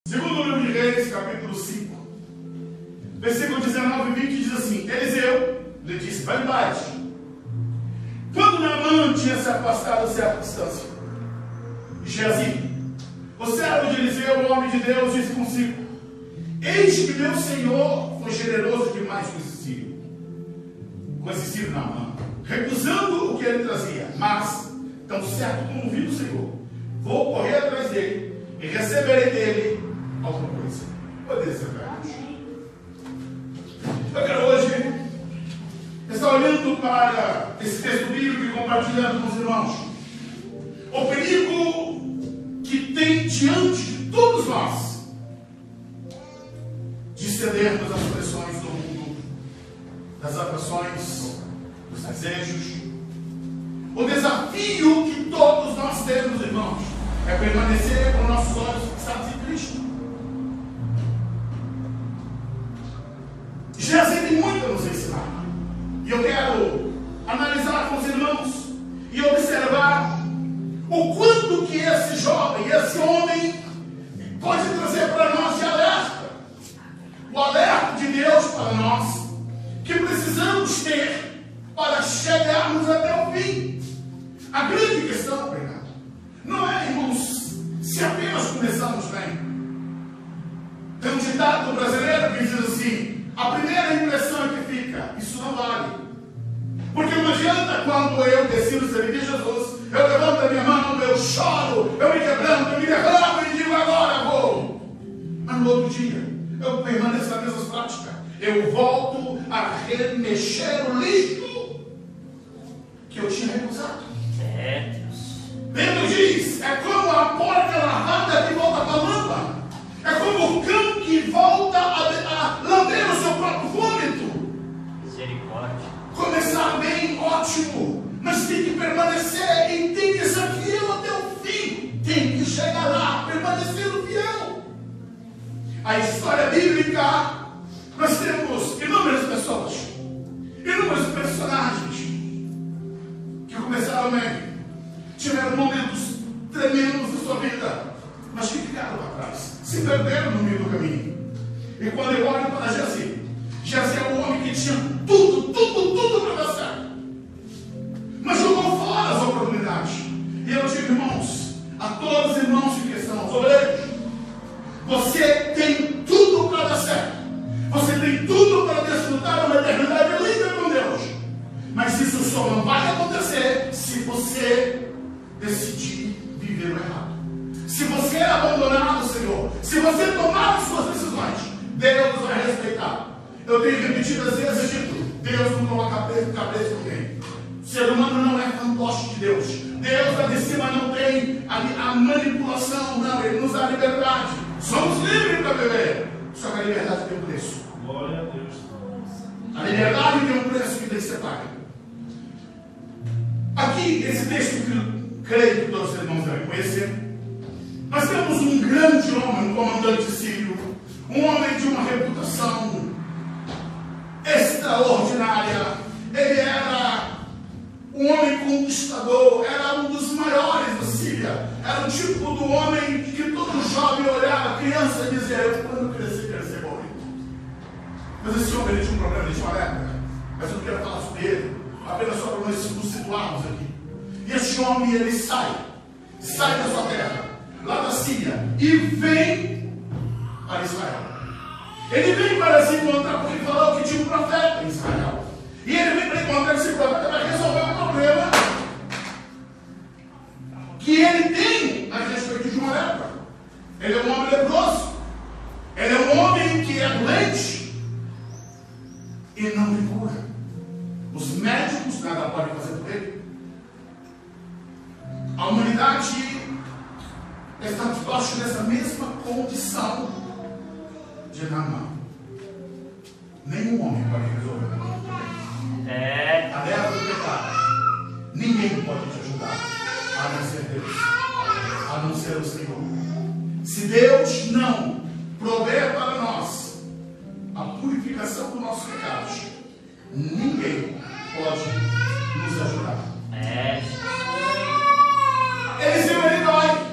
Segundo livro de Reis, capítulo 5, versículo 19 e 20 diz assim: Eliseu lhe disse: vai embaixo. Quando Naamã tinha se afastado a certa distância, Geazi, o servo de Eliseu, o homem de Deus, disse consigo: eis que meu senhor foi generoso demais com esse sírio Naamã, recusando o que ele trazia. Mas, tão certo como vi o Senhor, vou correr atrás dele e receberei dele alguma coisa. Poder ser verdade. Eu quero hoje estar olhando para esse texto bíblico e compartilhando com os irmãos o perigo que tem diante de todos nós de cedermos às pressões do mundo, das atrações, dos desejos. O desafio que todos nós temos, irmãos, é permanecer com nossos olhos fixados em Cristo. Jesus tem muito a nos ensinar. E eu quero analisar com os irmãos e observar o quanto que esse jovem, esse homem, pode trazer para nós de alerta. O alerta de Deus para nós, que precisamos ter para chegarmos até o fim. A grande questão, Bernardo, não é, irmãos, se apenas começamos bem. Tem um ditado brasileiro que diz assim: a primeira impressão é que fica, isso não vale. Porque não adianta quando eu decido servir Jesus, eu levanto a minha mão, eu choro, eu me quebranto, eu me derramo e digo agora vou. Mas no outro dia, eu permaneço nas mesmas práticas. Eu volto a remexer o lixo que eu tinha recusado. Pedro diz: é como a porca lavada que volta para a lama. É como o cão que volta a lamber o seu próprio vômito. Misericórdia. Começar bem, ótimo, mas tem que permanecer e tem que ser fiel até o fim. Tem que chegar lá, permanecendo fiel. A história bíblica, nós temos inúmeras pessoas, inúmeros personagens que começaram bem, tiveram momentos tremendos da sua vida, mas que ficaram lá atrás, se perderam no meio do caminho. E quando eu olho para Geazi é um homem que tinha tudo para dar certo, mas jogou fora as oportunidades. E eu digo, irmãos, a todos os irmãos em questão, aos obreiros, você tem tudo para dar certo, você tem tudo para desfrutar uma eternidade linda com Deus, mas isso só não vai acontecer se você decidir viver o errado. Se você abandonar o Senhor, se você tomar as suas decisões, Deus vai respeitar. Eu tenho repetido às vezes, dito: Deus não toma cabeça com ninguém. O ser humano não é fantoche de Deus. Deus lá de cima não tem a manipulação, não. Ele nos dá liberdade. Somos livres para viver. Só que a liberdade tem um preço. Glória a Deus. A liberdade tem um preço que tem que ser pago. Aqui, esse texto que eu creio que todos os irmãos devem conhecer, nós temos um grande homem, um comandante sírio, um homem de uma reputação extraordinária. Ele era um homem conquistador, era um dos maiores da Síria. Era o tipo do homem que todo jovem olhava, criança, e dizia: eu quando crescer, quero ser bom. Mas esse homem, ele tinha um problema, ele tinha uma lepra. Mas eu não quero falar sobre ele, apenas só para nós nos situarmos aqui. E esse homem, ele sai da sua terra, lá da Síria, e vem para Israel. Ele vem para se encontrar, porque ele falou que tinha um profeta em Israel. E ele vem para encontrar esse profeta para resolver o problema que ele tem a respeito de uma lepra. Ele é um homem leproso. Ele é um homem que é doente e não tem cura. Os médicos nada podem fazer por ele. A humanidade está debaixo dessa mesma condição de Naamã. Nenhum homem pode resolver o problema. A leva do pecado. Ninguém pode te ajudar, a não ser Deus, a não ser o Senhor. Se Deus não prover para nós a purificação dos nossos pecados, ninguém pode nos ajudar. Eliseu, ele vai.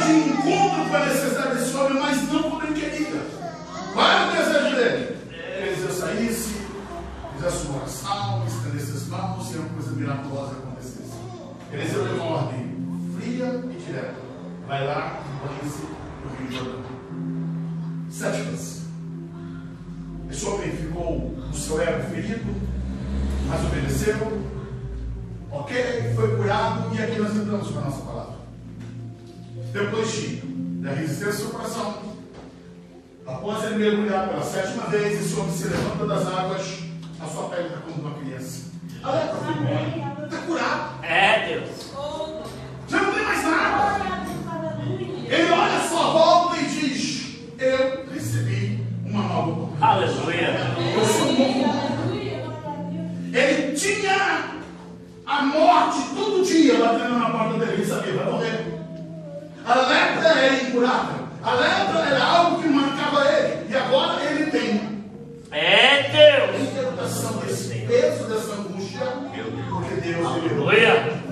de encontro com a necessidade desse homem, mas não como ele queria. Qual era o desejo dele? Que Eliseu saísse, fizesse uma oração, estendesse as mãos e uma coisa miraculosa acontecesse. Eliseu deu uma ordem fria e direta: vai lá e banhe-se no Rio Jordão. 7 vezes. Esse homem ficou no seu ego ferido, mas obedeceu. Ok, foi curado, e aqui nós entramos com a nossa palavra. Depois da resistência do seu coração, após ele mergulhar pela 7ª vez, esse homem se levanta das águas, a sua pele está como uma criança. A lepra foi embora, está curado. É, Deus. Já não tem mais nada. Ele olha a sua volta e diz: eu recebi uma nova oportunidade. Aleluia. Eu sou novo. Ele tinha a morte todo dia batendo na porta dele. Ele sabia, vai morrer. A lepra era incurável. A lepra era algo que marcava ele. E agora ele tem. É, Deus. Interpretação desse peso, dessa angústia. Porque Deus Aleluia.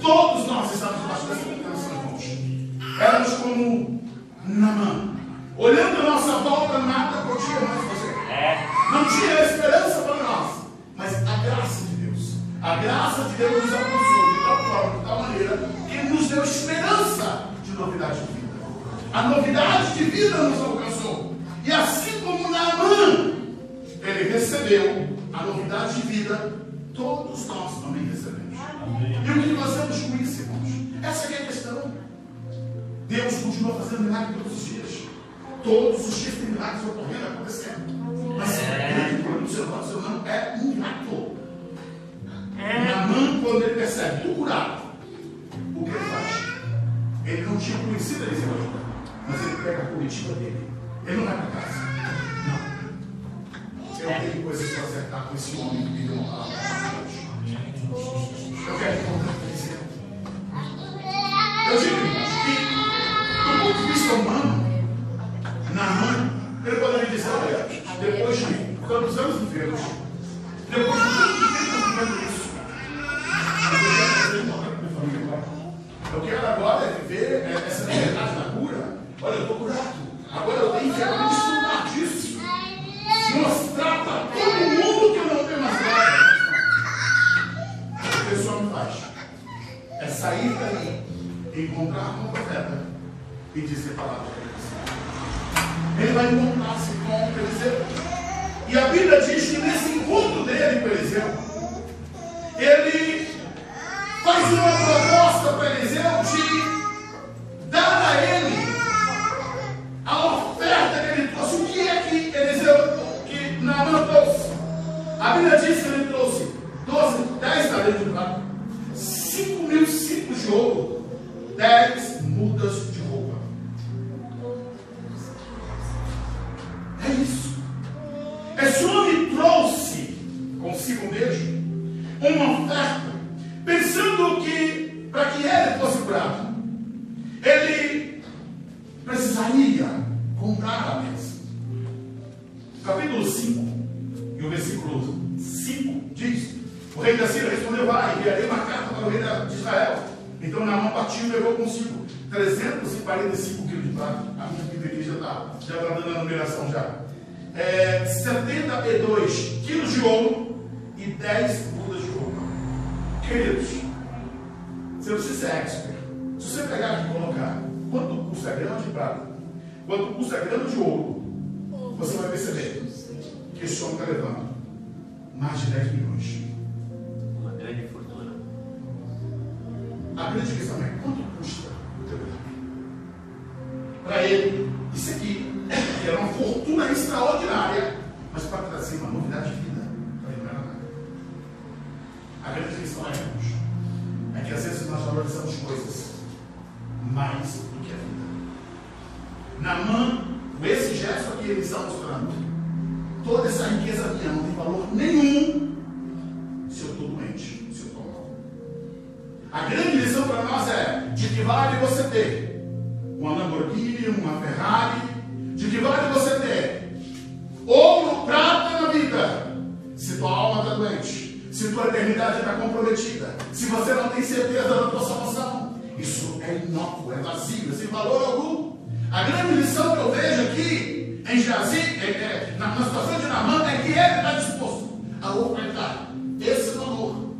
Todos nós estamos debaixo dessa angústia. Éramos como Naamã. Olhando a nossa volta, nada podia mais fazer. Não tinha esperança para nós. Mas a graça de Deus. A graça de Deus nos alcançou de tal forma, de tal maneira, que nos deu esperança de novidade de vida. A novidade de vida nos alcançou. E assim como Naamã, ele recebeu a novidade de vida, todos nós também recebemos. E o que fazemos com isso, irmãos? Essa é a questão. Deus continua fazendo milagres todos os dias. Todos os dias tem milagres ocorrendo, acontecendo. Mas o grande problema do ser humano é um miracle. Naamã, quando ele percebe, estou curado, o que ele faz? Ele não tinha conhecido Eliseu, mas ele pega a comitiva dele. Ele não vai para casa. Não. Eu tenho coisas para acertar com esse homem que me deu uma palavra. Eu quero encontrar com Eliseu. Eu digo, irmãos, que do ponto de vista humano, Naamã, ele poderia dizer: olha, depois de tantos anos vivemos, depois de tanto tempo vivendo isso, mas eu quero fazer uma coisa com a minha família agora. Eu quero agora viver essa liberdade da cura. Olha, eu estou curado. Agora eu tenho que desfrutar disso. Mostrar para todo mundo que eu não tenho mais nada. O que o pessoal me faz é sair daí, encontrar um profeta e dizer palavras para eles. Ele vai encontrar-se com Eliseu. E a Bíblia diz que nesse encontro dele com Eliseu, ele faz uma proposta para Eliseu de dar a ele a oferta que ele trouxe. O que é que Naamã trouxe? A Bíblia diz que ele trouxe 10 talentos de prata, 5.000 ciclos de ouro, 10 mudas de roupa. É isso. Esse homem trouxe consigo mesmo uma oferta, pensando que, para que ele fosse curado, ele precisaria comprar a mesa. Capítulo 5, e o versículo 5 diz: o rei da Síria respondeu: vai, enviarei uma carta para o rei de Israel. Então Naamã partiu e levou consigo 345 quilos de prata. A minha Bíblia já está dando a numeração já. 72 quilos de ouro e 10 mudas de roupa. Queridos, você não precisa ser expert. Se você pegar e colocar quanto custa a grama de prata, quanto custa a grama de ouro, você vai perceber que esse homem está levando mais de 10 milhões. Uma grande fortuna. A grande questão é quanto custa o teu grama? Para ele, isso aqui era uma fortuna extraordinária, mas para trazer uma novidade de vida, para ele não era nada. A grande questão é que às vezes nós valorizamos coisas mais do que a vida. Naamã, esse gesto aqui ele está mostrando: toda essa riqueza minha não tem valor nenhum se eu estou doente, se eu estou mal. A grande lição para nós é: de que vale você ter uma Lamborghini, uma Ferrari? De que vale você ter ouro, prata na vida, se tua alma está doente, se tua eternidade está comprometida, se você não tem certeza da tua salvação? Isso é inócuo, é vazio, sem valor algum. A grande lição que eu vejo aqui em Geazi, na situação de Naamã, é que ele está disposto a ofertar esse valor.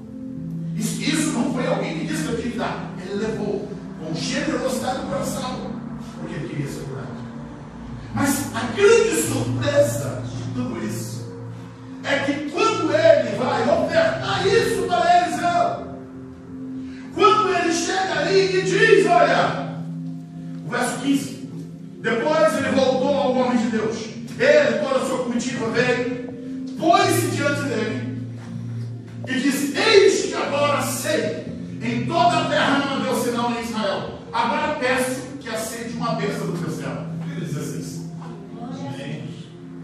Isso não foi alguém que disse que eu tinha que dar. Ele levou com generosidade do coração, porque ele queria ser curado. Mas a grande surpresa de tudo isso é que quando ele vai ofertar isso para Eliseu, quando ele chega ali e diz, olha, o verso 15, depois ele voltou ao homem de Deus, ele, toda a sua comitiva veio, pôs-se diante dele e disse, eis que agora sei, em toda a terra não deu senão em Israel, agora peço que aceite uma bênção do teu céu. Ele diz assim,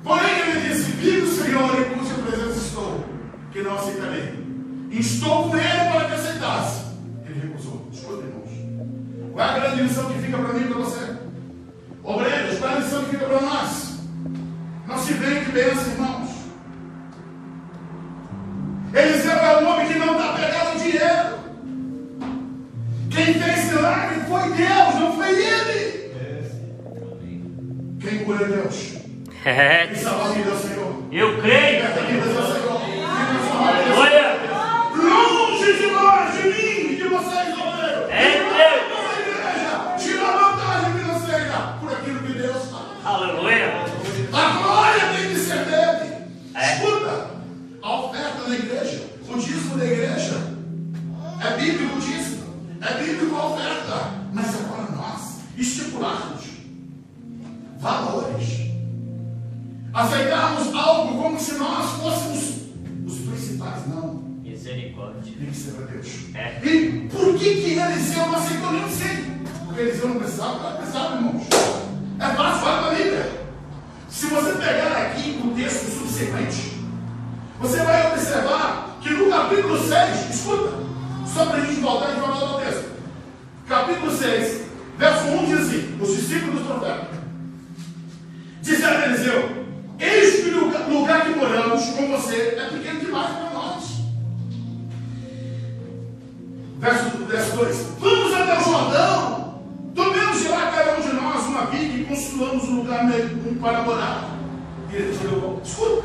porém ele disse, vive o Senhor em cuja presença estou, que não aceitarei. Estou com ele para que aceitasse. Ele recusou. Escuta, irmãos. Qual é a grande lição que fica para mim e para você? Obreiros, qual é a lição que fica para nós? Não se vende bênção, irmãos. Eliseu é um homem que não está pegado em dinheiro. Quem fez milagre foi Deus, não foi ele. Quem cura é Deus. Quem salva a vida é o Senhor. Eu creio. Olha, longe de nós, de mim, de vocês, obreiros. Igreja, tira a vantagem financeira por aquilo que Deus faz. Aleluia. A glória tem que ser dele. Escuta, a oferta da igreja, o dízimo da igreja, é bíblico o dízimo, é bíblico a oferta, mas agora nós estipularmos valores, aceitarmos algo como se nós fôssemos os principais, não. Misericórdia. Tem que ser para Deus. E por que Eliseu não aceitou nem sei? Porque Eliseu não precisava, irmãos. É fácil, vai para a Bíblia. Se você pegar aqui o texto subsequente, você vai observar que no capítulo 6, escuta, só para a gente voltar e falar ao texto. Capítulo 6, verso 1 diz assim, os discípulos do profeta disseram a Eliseu, eis que o lugar que moramos com você é pequeno demais para nós. Verso 2, vamos até o Jordão, tomemos de lá cada um de nós uma viga e construamos um lugar para morar. E ele falou, escuta,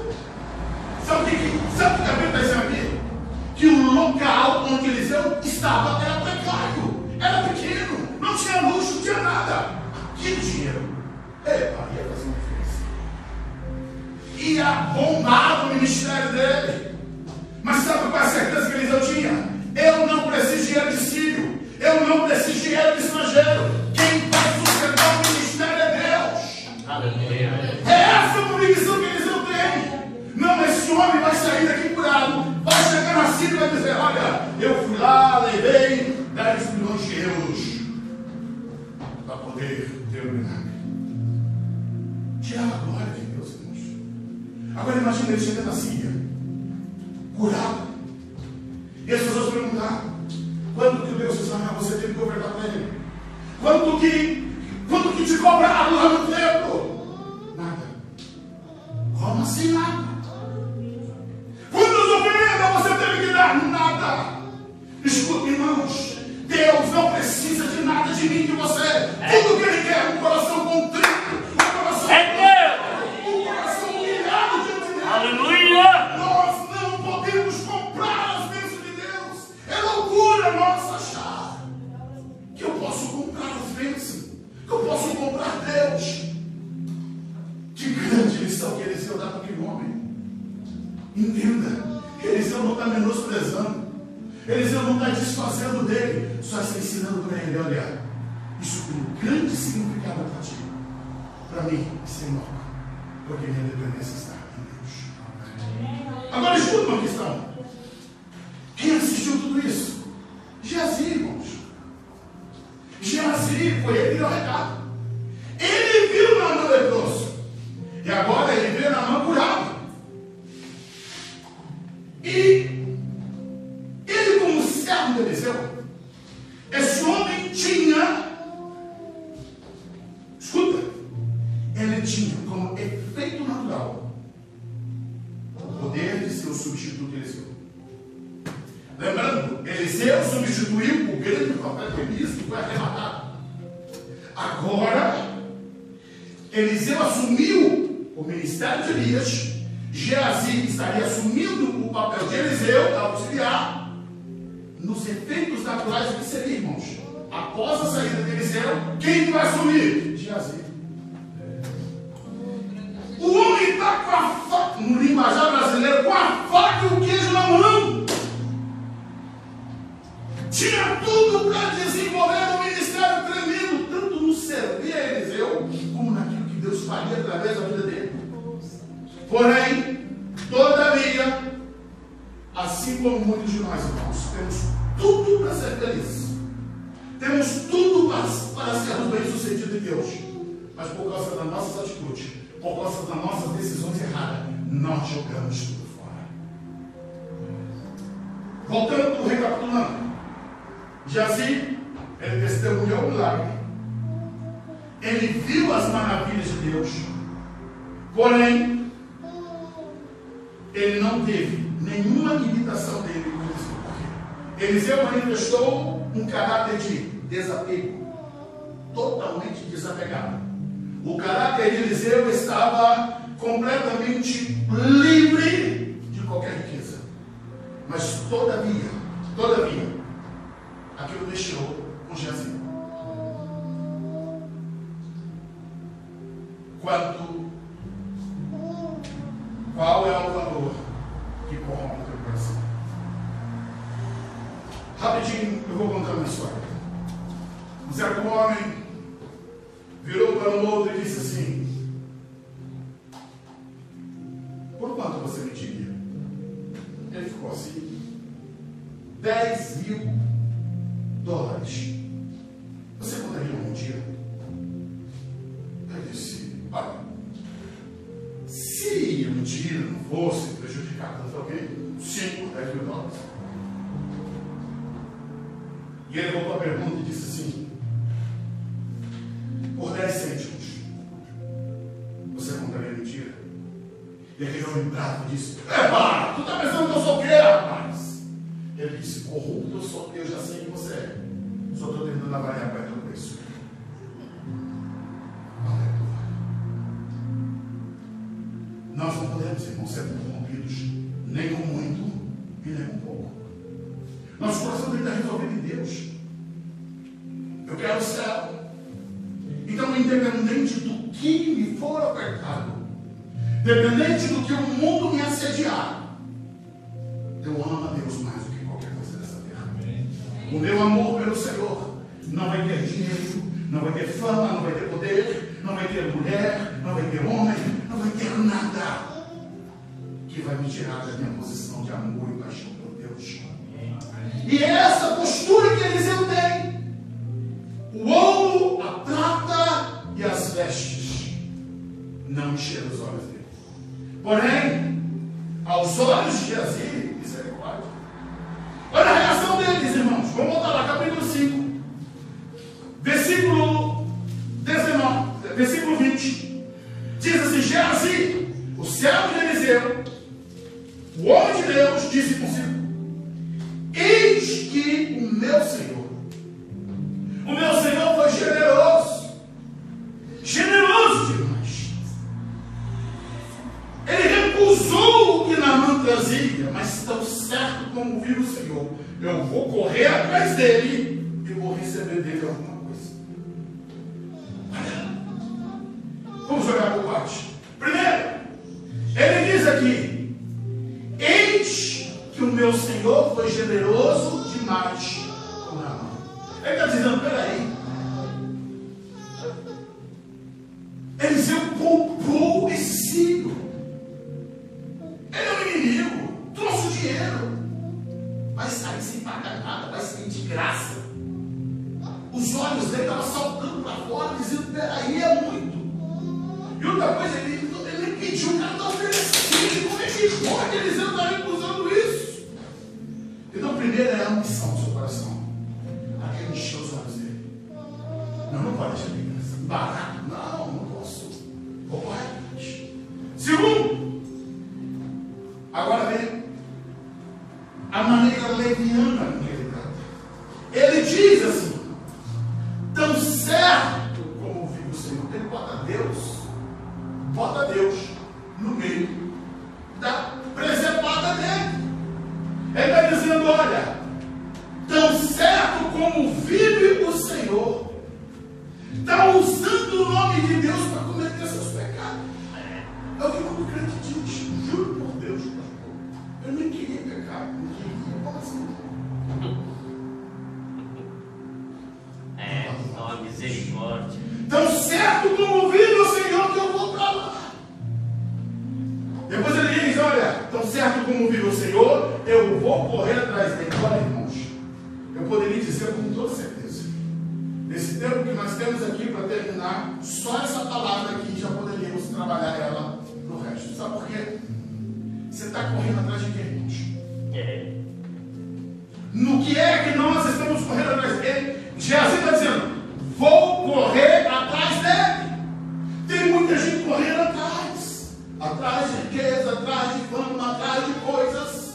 sabe o que a Bíblia está dizendo aqui? Que o local onde Eliseu estava era precário, era pequeno, não tinha luxo, não tinha nada. Que dinheiro? Epa, ia fazer uma diferença. Ia bombar o ministério dele. Mas sabe qual é a certeza que Eliseu tinha? Eu não preciso de dinheiro de sírio, eu não preciso de dinheiro de estrangeiro. Quem vai sustentar o ministério é Deus. Aleluia. É essa a convicção que Eliseu tem. Não, esse homem vai sair daqui curado, vai chegar na Síria e vai dizer, olha, eu fui lá, levei 10 milhões de euros para poder ter o milagre. Tirar a glória de Deus, irmãos. Agora imagine ele chegando na Síria, curado. E as pessoas perguntaram, quanto que Deus disse, você teve que ofertar para ele? Quanto que te cobraram lá no templo? Nada. Como assim nada? Quantas oferendas você teve que dar? Nada. Escuta, irmãos, Deus não precisa de nada de mim, de você. Tudo que Ele quer é um coração contrito, um coração um coração humilhado diante de Deus. Aleluia. Nós não podemos comprar as bênçãos de Deus. É loucura nossa achar que eu posso comprar as bênçãos, que eu posso comprar Deus. Que grande lição que Eliseu dá para aquele homem. Entenda, Eliseu não está menosprezando, Eliseu não está desfazendo dele, só está ensinando para ele, olha, isso tem um grande significado para ti, para mim, isso é enorme, porque minha dependência está em Deus. Agora escuta uma questão. Quem assistiu tudo isso? Geazi, irmãos. Geazi foi ele que deu o recado. Ele viu Naamã leproso. E agora ele vê Naamã curado. E ele, como servo de Eliseu, esse homem tinha, escuta, ele tinha como efeito natural o poder de ser o substituto de Eliseu. Lembrando, Eliseu substituiu o grande profeta Elias, que foi arrebatado. Agora, Eliseu assumiu o ministério de Elias. Geazi estaria assumindo o papel de Eliseu, auxiliar, nos efeitos naturais que seria, irmãos. Após a saída de Eliseu, quem vai assumir? Geazi. O homem está com a faca, no linguajar brasileiro, com a faca e o queijo na mão. Tinha tudo para desenvolver um ministério tremendo, tanto no servir a Eliseu, como naquilo que Deus faria através da vida dele. Porém, todavia, assim como muitos de nós, irmãos, temos tudo para ser felizes. Temos tudo para sermos bem-sucedidos em Deus. Mas por causa das nossas atitudes, por causa das nossas decisões erradas, nós jogamos tudo fora. Voltando, recapitulando. Geazi, ele testemunhou o milagre. Ele viu as maravilhas de Deus. Porém, ele não teve nenhuma imitação dele com Eliseu. Eliseu manifestou um caráter de desapego, totalmente desapegado. O caráter de Eliseu estava completamente livre de qualquer riqueza. Mas todavia, aquilo mexeu com Geazi. Qual é o valor que corrompe o teu coração? Rapidinho, eu vou contar uma história. Um certo homem virou para o outro e disse assim: por quanto você me diria? Ele ficou assim: $10.000. Você contaria uma mentira? Ele disse: olha, se a mentira não fosse prejudicar tanto alguém, $10.000. E ele voltou a pergunta e disse assim: por 10 cêntimos, você contaria mentira? E aquele homem bravo disse: para, tu está pensando que eu sou o quê, rapaz? Ele disse: corrupto eu sou, eu já sei que você é. Só estou tentando avaliar perto do preço. Nós não podemos, irmãos, ser corrompidos, nem com muito e nem com pouco. Nosso coração tem que estar resolvido em Deus. Eu quero o céu. Então, independente do que me for ofertado, independente do que o mundo me assediar, eu amo a Deus mais do que qualquer coisa dessa terra. O meu amor pelo Senhor não vai ter dinheiro, não vai ter fama, não vai ter poder, não vai ter mulher, não vai ter homem, não vai ter nada que vai me tirar da minha posição de amor e paixão por Deus. E é essa postura que Eliseu tem. O ouro, a prata e as vestes não encheram os olhos dele. Porém, aos olhos de Geazi, misericórdia. Olha a reação deles, irmãos. Vamos voltar lá, capítulo 5. Versículo 19, versículo 20. Diz assim: Geazi, o servo de Eliseu, o homem de Deus, disse consigo: eis que o meu Senhor foi generoso demais. Ele recusou o que Naamã trazia, mas tão certo como viu o Senhor, eu vou correr atrás dele e vou receber dele alguma coisa. Vamos jogar por parte. Primeiro, ele diz aqui: eis que o meu Senhor foi generoso demais com Naamã. Ele está dizendo: peraí, Eliseu poupou esse filho. Ele é um inimigo, trouxe o dinheiro, vai sair sem pagar nada, vai sair de graça. Os olhos dele estavam saltando para fora, dizendo: peraí, é muito. E outra coisa, ele pediu, o cara está oferecendo. Como é que pode Eliseu estar recusando isso? Então, primeiro é a ambição do seu coração. Aquele encheu os olhos dele. Não pode deixar de graça. Barato, não posso. Vou correr. Segundo, agora vem a maneira leviana que ele trata. Ele diz assim: tão certo pecado. Não queria. Como assim? Uma misericórdia. Tão certo como vive o Senhor que eu vou para lá. Depois ele diz, olha, tão certo como vive o Senhor, eu vou correr atrás dele. Olha, irmãos, eu poderia dizer com toda certeza, nesse tempo que nós temos aqui para terminar, só essa palavra aqui já poderíamos trabalhar ela no resto. Sabe por quê? Você está correndo atrás de quem, irmãos? No que é que nós estamos correndo atrás dele? Geazi está dizendo, vou correr atrás dele. Tem muita gente correndo atrás de riqueza, atrás de fama, atrás de coisas,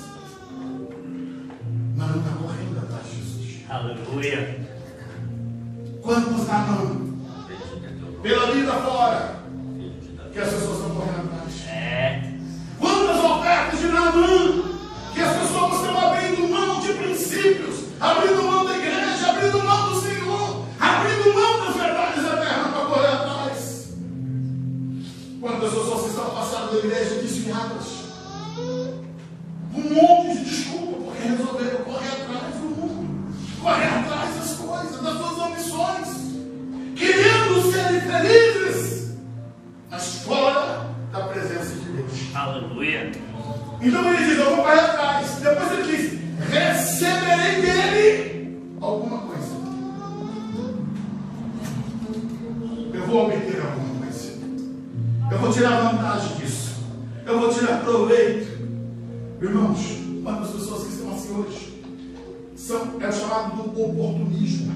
mas não está correndo atrás de Jesus. Aleluia. Quantos na mão, pela vida fora, que as pessoas estão correndo atrás? Quantas ofertas de Naamã, que as pessoas estão abrindo mão de princípios, abrindo mão da igreja, abrindo mão do Senhor, abrindo mão das verdades eternas para correr atrás. Quantas pessoas estão passando da igreja desviadas, um monte de desculpa, porque resolveram correr atrás do mundo, correr atrás das coisas, das suas ambições, querendo serem felizes, mas fora da presença de Deus. Aleluia. Então ele diz, eu vou correr atrás. Depois ele diz, receberei dele alguma coisa. Eu vou obter alguma coisa. Eu vou tirar vantagem disso. Eu vou tirar proveito. Irmãos, quantas pessoas que estão assim hoje é o chamado do oportunismo.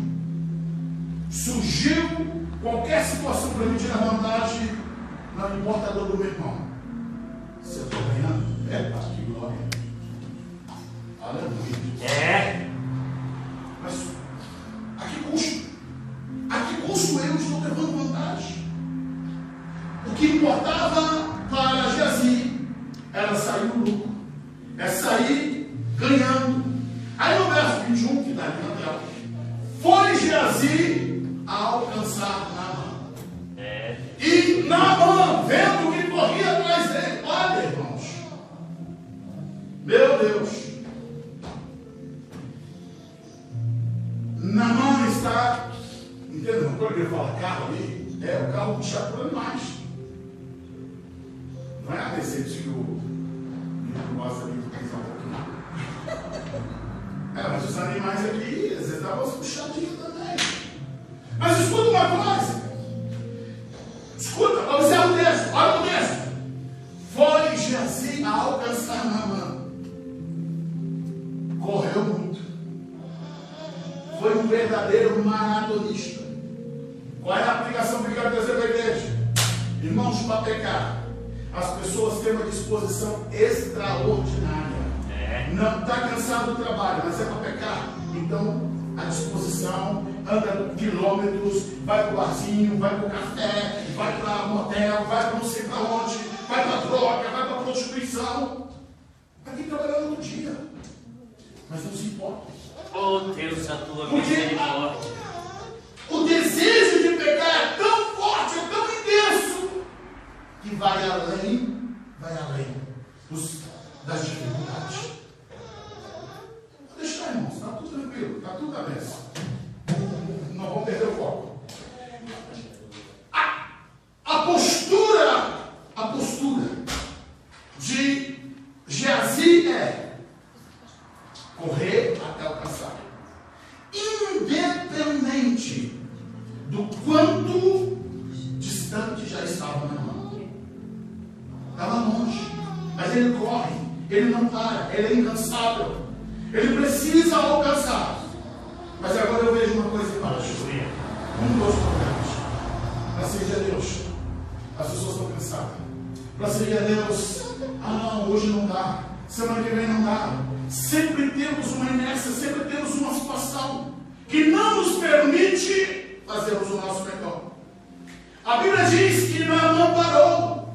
Surgiu qualquer situação para me tirar vantagem, não importa a dor do meu irmão. Se eu estou ganhando, que glória. Aleluia. Mas a que custo? A que custo eu estou levando vantagem? O que importava para Geazi era sair no lucro, é sair ganhando. Aí no verso 21, que está ali na tela, foi Geazi a alcançar Naamã. E Naamã, vendo que corria atrás dele, olha, irmãos, meu Deus, Naamã está, entendeu? Quando ele fala carro ali, é o carro puxado por animais. Não é a Mercedes que o gosta ali de pensar um pouquinho. Mas os animais aqui, eles estavam puxadinhos também. Mas escuta uma coisa. Escuta, observa o texto, olha o texto. Foi Geazi a alcançar Naamã. Correu muito. Foi um verdadeiro maratonista. Qual é a aplicação que eu quero trazer para a igreja? Irmãos, para pecar, as pessoas têm uma disposição extraordinária. Não está cansado do trabalho, mas é para pecar. Então, a disposição, anda quilômetros, vai para o barzinho, vai para o café, vai para o motel, vai para não sei para onde, vai para a droga, vai para a prostituição. Vai ter que trabalhar no dia. Mas não se importa. Oh Deus, a tua misericórdia. O desejo de pecar é tão forte, é tão intenso, que vai além das dificuldades. Deixa, irmãos, está tudo tranquilo, está tudo na mesa. Não vamos perder o foco. A postura de Geazi é correr até alcançar. Independente do quanto distante já estava na mão. Estava longe, mas ele corre, ele não para, ele é incansável. Ele precisa alcançar. Mas agora eu vejo uma coisa embaixo. Um dos problemas. Para servir a Deus, as pessoas estão cansadas. Para servir a Deus, não, hoje não dá. Semana que vem não dá. Sempre temos uma inércia, sempre temos uma situação que não nos permite fazermos o nosso melhor. A Bíblia diz que Naamã parou.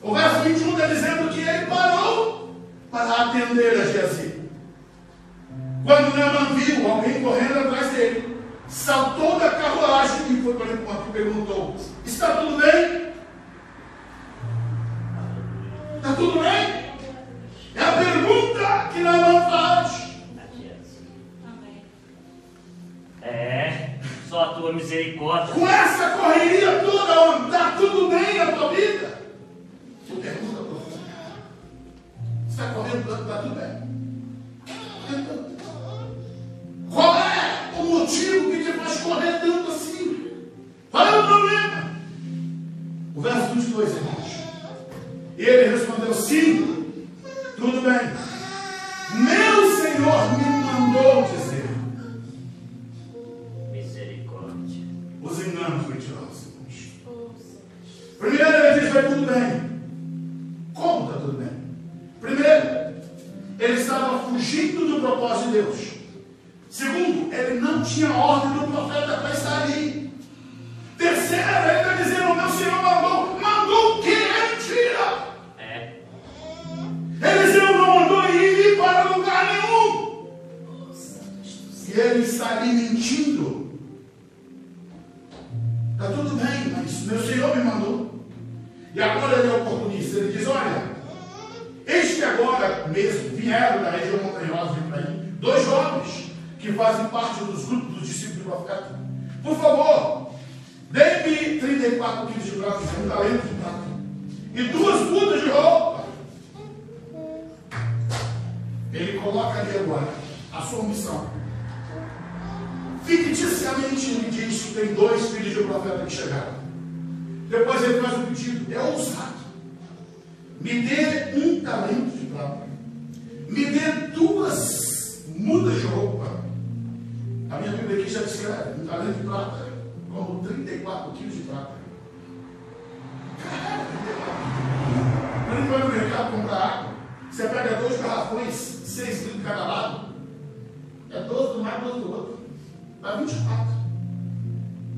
O verso 21 está dizendo que ele parou para atender a Geazi. Quando Naamã viu alguém correndo atrás dele, saltou da carruagem e foi para o encontro e perguntou: está tudo bem? Está tudo bem? É a pergunta Só a tua misericórdia. Com essa correria toda, está tudo bem na tua vida? Eu pergunto para você. Você está correndo tanto, está tudo bem? Qual é o motivo que te faz correr tanto assim? Qual é o problema? O verso 22 diz: ele respondeu: sim, tudo bem. Meu Senhor me mandou dizer. Misericórdia. Os enganos mentirosos. Primeiro ele diz: vai tudo bem. Como está tudo bem? Primeiro, ele estava fugindo do propósito de Deus. Segundo, ele não tinha ordem do profeta para estar ali. Terceiro, ele está dizendo: o meu Senhor mandou. Mandou o quê? É mentira. Ele não mandou ir para lugar nenhum. E ele está ali mentindo. Está tudo bem, mas meu Senhor me mandou. E agora ele é oportunista. Ele diz: olha, eis que agora mesmo vieram da região montanhosa de Efraim 2 jovens que fazem parte dos grupos dos discípulos do profeta. Por favor, dê-me 34 quilos de prata, 1 talento de prata, e 2 mudas de roupa. Ele coloca ali agora a sua missão. Ficticiamente ele diz que tem 2 filhos de profeta que chegaram. Depois ele faz um pedido, é ousado. Me dê 1 talento de prata. Me dê 2 mudas de roupa. A minha Bíblia aqui já descreve 1 talento de prata como 34 quilos de prata. Cara, 34. Quando ele vai no mercado comprar água, você pega 2 garrafões, 6 litros de cada lado, é 12 do mais, 12 do outro. Dá 24.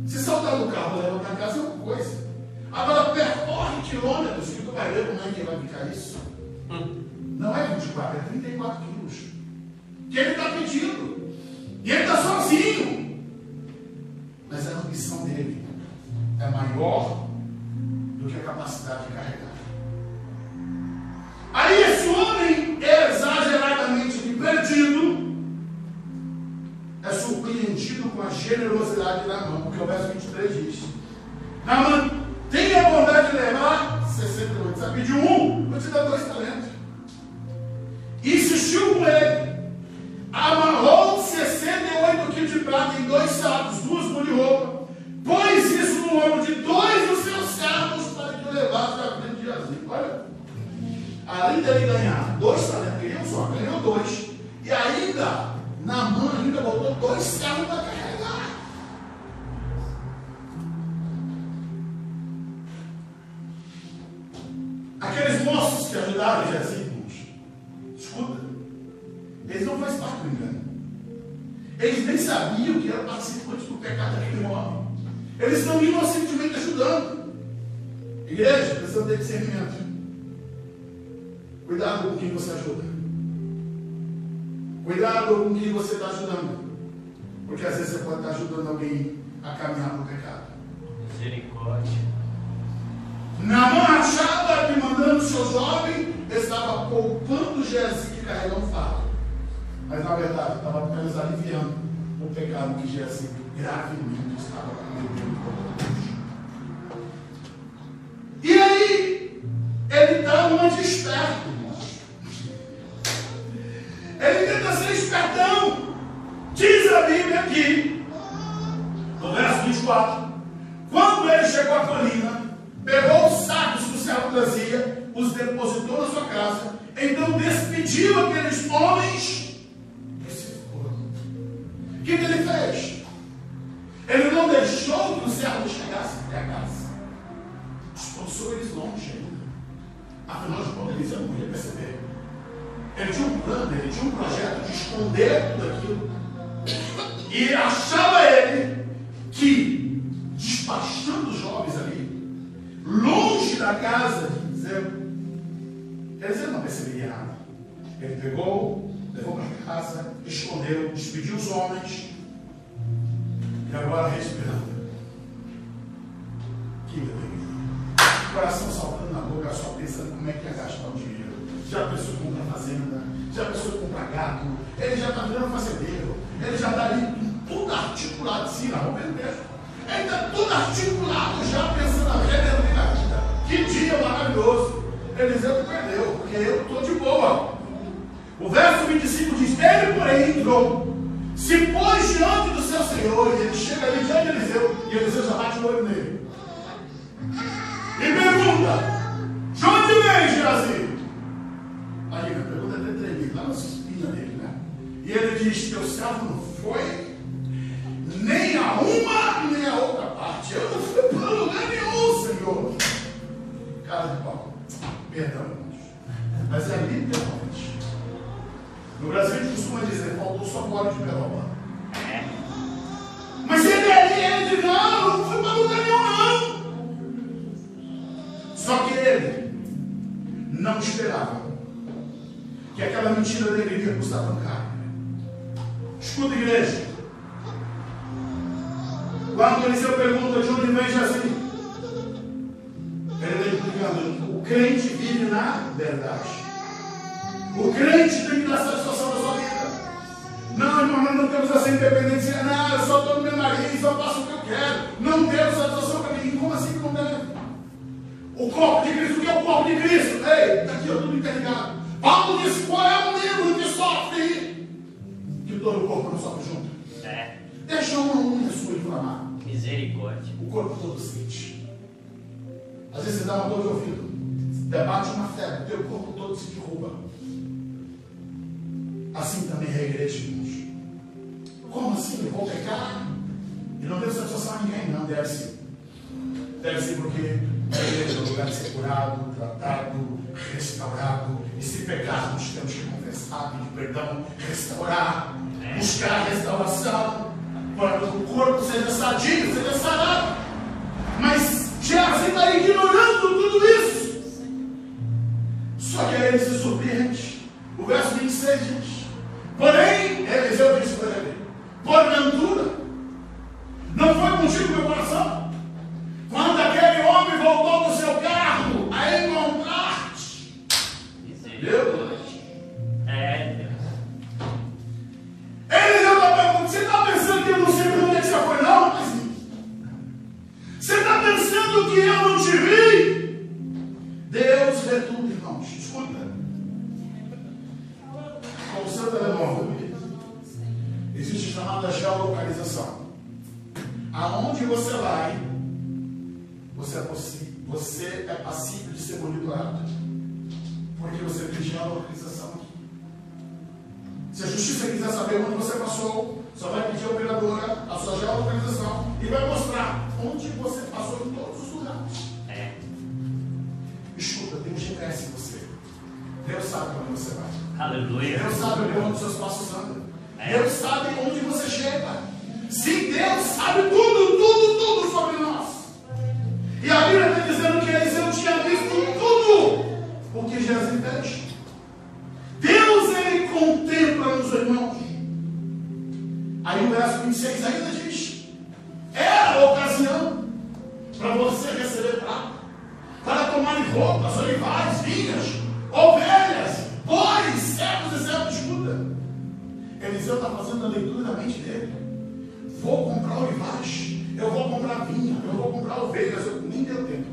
Se saltar no carro e levar para casa é uma coisa. Agora percorre quilômetros que tu vai ver como é que vai ficar isso. Não é 24, é 34 quilos. Que ele está pedindo. E ele está sozinho. Mas a ambição dele é maior do que a capacidade de carregar. Aí esse homem exageradamente perdido é surpreendido com a generosidade de Naamã, porque o verso 23 diz: Naamã, tenha a bondade de levar 68, sabe? De 1, vou te dar 2 talentos. E insistiu com ele. Amarrou 68 quilos de prata em 2 sacos, 2 mudas de roupa. Pôs isso no ombro de 2 dos seus servos para que o levasse à frente de Jazico. Olha, além dele ganhar 2 talentos, ele não só ganhou 2. E ainda, Naamã ainda botou 2 servos para carregar. Aqueles moços que ajudaram Jazico, escuta, eles não fazem parte do engano. Eles nem sabiam que eram participantes do pecado daquele homem. Eles estão inocentemente ajudando. Igreja, precisa ter discernimento. Cuidado com quem você ajuda. Cuidado com quem você está ajudando. Porque às vezes você pode estar ajudando alguém a caminhar para o pecado. Misericórdia. Naamã achava que mandando seu jovem estava poupando Geazi de carregar um fardo. Mas na verdade estava apenas aliviando o pecado que Geazi gravemente estava cometendo contra Deus. E aí, ele está numa de esperto, irmãos. Ele tenta ser espertão. Diz a Bíblia aqui, no verso 24, quando ele chegou à colina, pegou os sacos que o servo trazia, os depositou na sua casa, então despediu aqueles homens e se foram. O que ele fez? Ele não deixou que o servo chegasse até a casa. Expulsou eles longe ainda. Afinal de contas, eles não iam perceber. Ele tinha um plano, ele tinha um projeto de esconder tudo aquilo. E achava ele que, despachando os jovens ali, longe da casa de Zé, eles não perceberia nada. Ele pegou, levou para casa, escondeu, despediu os homens, e agora respirando. Que alegria. Coração saltando na boca, só pensando como é que ia gastar o dinheiro. Já pensou em comprar fazenda, já pensou em comprar gado, ele já está virando fazendeiro, ele já está ali tudo articulado, se assim, não, vamos ver o texto. Ele está todo articulado já pensando na vida. Que dia maravilhoso. Eliseu que perdeu, porque eu estou de boa. O verso 25 diz: ele, porém, entrou, se pôs diante do seu senhor, e ele chega ali diante de Eliseu, e Eliseu já bate o olho nele. E pergunta: de onde vem Geazi? Aí a pergunta é até tremida, lá na espinha dele, né? E ele diz: teu servo não foi nem a uma nem a outra parte. Eu não fui para lugar nenhum, Senhor. Cara de pau. Perdão, irmãos. Mas é literalmente. No Brasil a gente costuma dizer: faltou só pó de peroba. Mas ele diz: não, não fui para lugar nenhum, não. Só que ele não esperava que aquela mentira dele iria custar tão caro. Escuta, igreja. Quando Eliseu pergunta de onde vem Geazi, ele está explicando: o crente vive na verdade. O crente tem que dar satisfação da sua vida. Não, irmão, nós não temos essa independência. Não, eu só estou no meu nariz, só faço o que eu quero. Não temos satisfação para ninguém. Como assim que não deve? O corpo de Cristo, o que é o corpo de Cristo? Ei, está aqui tudo interligado. Paulo disse: qual é o membro que sofre? Que todo o corpo não sofre junto. Deixa uma unha sua inflamar. Misericórdia. O corpo todo sente. Às vezes você dá uma dor de ouvido, debate uma febre, o teu corpo todo se derruba. Assim também é a igreja, irmãos. Como assim? Eu vou pecar e não devo satisfação a ninguém? Não, deve ser. Deve ser porque a igreja é um lugar de ser curado, tratado, restaurado. E se pecarmos, temos que confessar, pedir perdão, restaurar, buscar restauração, para que o corpo seja sadio, seja sarado. Mas Geazi está ignorando tudo isso. Só que aí ele se surpreende. O verso 26 diz: porém, Eliseu disse para ele: porventura, não foi contigo meu coração? Quando aquele homem voltou do seu carro a encontrar-te. Meu Deus. Eliseu está perguntando: você está pensando que eu não sei para onde é que você foi, não? Mas você está pensando que eu não te vi? Deus vê tudo, irmãos. Escuta. Com o seu telemóvel existe chamada geolocalização. Aonde você vai, você é passível de ser monitorado. Porque você tem geolocalização aqui. Se a justiça quiser saber onde você passou, só vai pedir à operadora a sua geolocalização e vai mostrar onde você passou em todos os lugares. Escuta, tem um GPS em você. Deus sabe onde você vai. Aleluia. Deus sabe onde os seus passos andam. Deus sabe onde você chega. Sim, Deus sabe tudo sobre nós. E a Bíblia está dizendo que Eliseu tinha visto tudo o que Geazi fez. Deus, ele contempla nos irmãos. Aí o verso 26 ainda diz: era a ocasião para você receber prata, para tomar roupas, olivais, vinhas, ovelhas, bois, servos e servos. Escuta, Eliseu está fazendo a leitura da mente dele. Vou comprar olivais, eu vou comprar vinha, eu vou comprar ovelhas, eu nem deu tempo.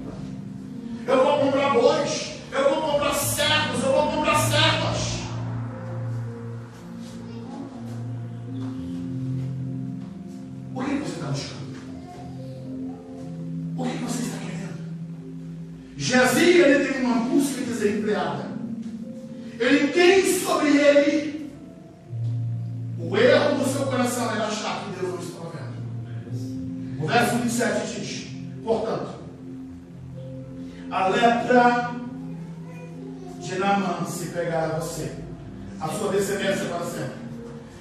Eu vou comprar bois, eu vou comprar servos, eu vou comprar servas. O que você está buscando? O que você está querendo? Geazi, ele tem uma busca desempregada. Ele tem sobre ele o erro do seu coração, era achar que Deus não estava vendo. O verso 27 diz: portanto, a lepra de Naamã se pegará a você, a sua descendência para sempre.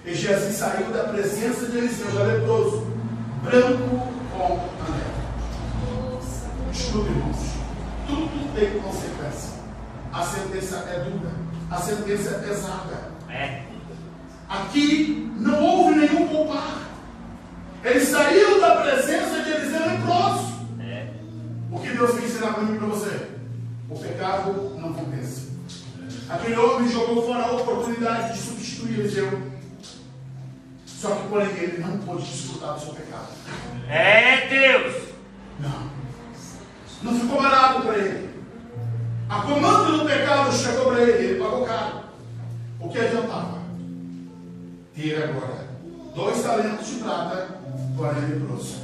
E Geazi saiu da presença de Eliseu, já leproso, branco como a neve. Escuta, irmãos, tudo tem consequência. A sentença é dura, a sentença é pesada. Aqui não houve nenhum poupar. Ele saiu da presença de Eliseu leproso. O que Deus quer ensinar para mim e para você? O pecado não compensa. Aquele homem jogou fora a oportunidade de substituir Eliseu. Só que, porém, ele não pôde desfrutar do seu pecado. É Deus. Não ficou barato para ele. A comanda do pecado chegou para ele, ele pagou caro. O que adiantava? Ter agora 2 talentos de prata, porém leproso.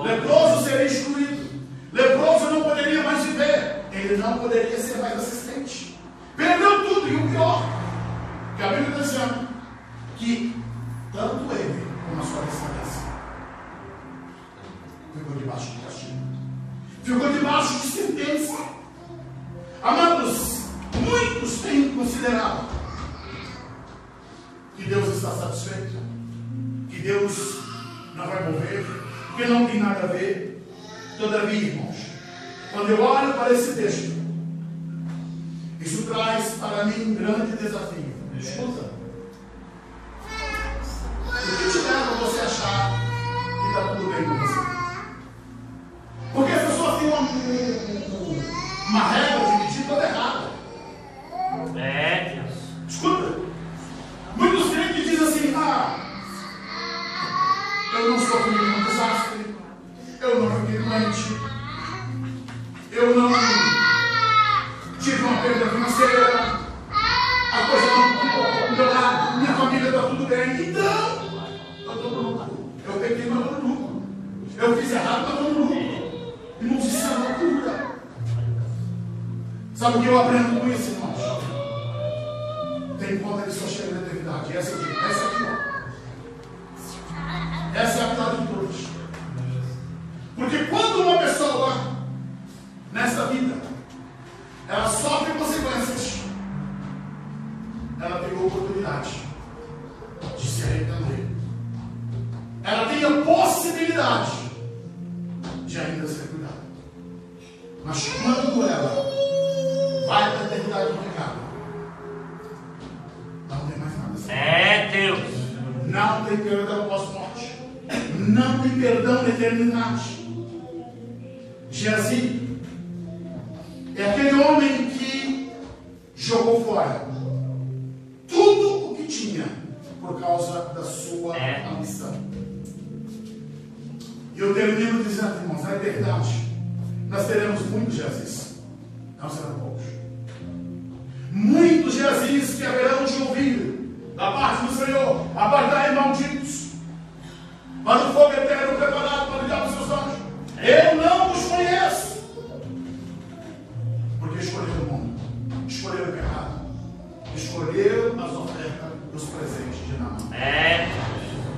Leproso seria excluído. Leproso não poderia mais viver. Ele não poderia ser mais assistente. Perdeu tudo. E o pior, que a Bíblia está dizendo que tanto ele como a sua descendência ficou debaixo de castigo. Ficou debaixo de sentença. Amados, muitos têm considerado que Deus está satisfeito, que Deus não vai mover, que não tem nada a ver. Todavia, irmãos, quando eu olho para esse texto, isso traz para mim um grande desafio. Escuta. O que te leva a você achar que está tudo bem com você? Porque as pessoas têm uma regra de medir toda errada. É Deus. Escuta. Muitos crentes dizem assim: eu não sofri nenhum desastre, eu não fiquei doente, eu não tive uma perda financeira, a coisa não do meu lado, minha família está tudo bem. Então, eu estou no lucro. Eu peguei, mas estou no lucro. Eu fiz errado, mas estou no lucro. Irmãos, isso é loucura. Sabe o que eu aprendo com isso, irmãos? Tem conta que só chega na eternidade. Essa aqui, ó. Essa é a pior de todas. Porque quando uma pessoa, nessa vida, ela sofre consequências, ela tem a oportunidade de se arrepender. Ela tem a possibilidade de ainda ser cuidada. Mas quando ela vai para a eternidade do pecado, não tem mais nada assim. É Deus. Não tem perdão pós-morte. Não tem perdão na eternidade. Geazi é aquele homem que jogou fora tudo o que tinha por causa da sua ambição. E eu termino dizendo, irmãos, na eternidade nós teremos muitos Geazis, não serão poucos. Muitos Geazis que haverão de ouvir da parte do Senhor: aguardai, malditos, para o fogo eterno preparado para o diabo dos seus anjos. Eu não os conheço. Porque escolheram o mundo, escolheram o pecado, escolheram as ofertas dos presentes de Naamã.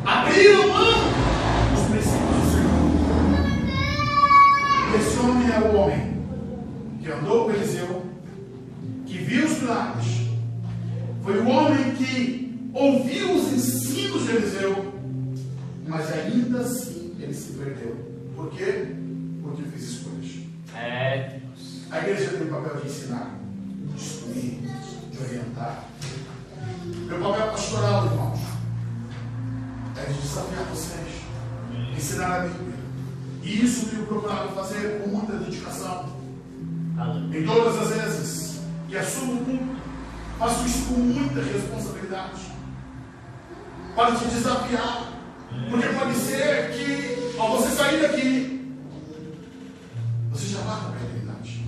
Abriram mão dos princípios do Senhor. Esse homem é o homem que andou com Eliseu, que viu os milagres. Foi o homem que ouviu os ensinos de Eliseu, mas ainda assim ele se perdeu. Por quê? Porque fez escolhas. A igreja tem o papel de ensinar, de instruir, de orientar. Meu papel pastoral, irmãos, é de desafiar vocês, ensinar a Bíblia. E isso eu tenho procurado fazer com muita dedicação. Em todas as vezes que assumo o culto, faço isso com muita responsabilidade, para te desafiar. Porque pode ser que, ao você sair daqui, você já vai para a eternidade.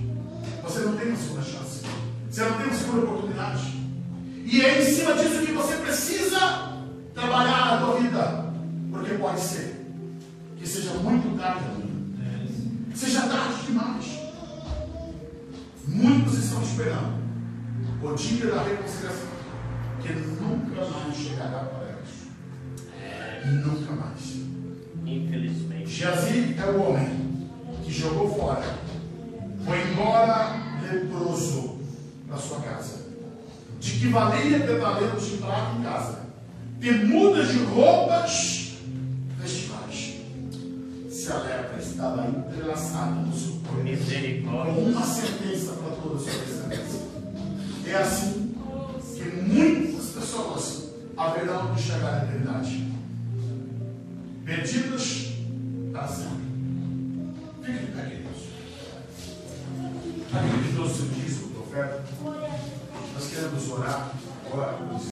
Você não tem uma segunda chance. Você não tem uma segunda oportunidade. E é em cima disso que você precisa trabalhar na tua vida. Porque pode ser que seja muito tarde ainda. Seja tarde demais. Muitos estão esperando o dia da reconciliação, que nunca mais chegará para eles. Nunca mais. Infelizmente. Geazi é o homem que jogou fora, foi embora leproso para sua casa. De que valia ter talentos de prata em casa, ter mudas de roupas festivais, se a lepra estava entrelaçada no seu corpo, Misericórdia. com uma sentença para toda a sua descendência. É assim que muitas pessoas haverão de chegar à eternidade, perdidas para sempre. Fique de pé, queridos. Aquele que trouxe o dízimo, o profeta, nós queremos orar agora.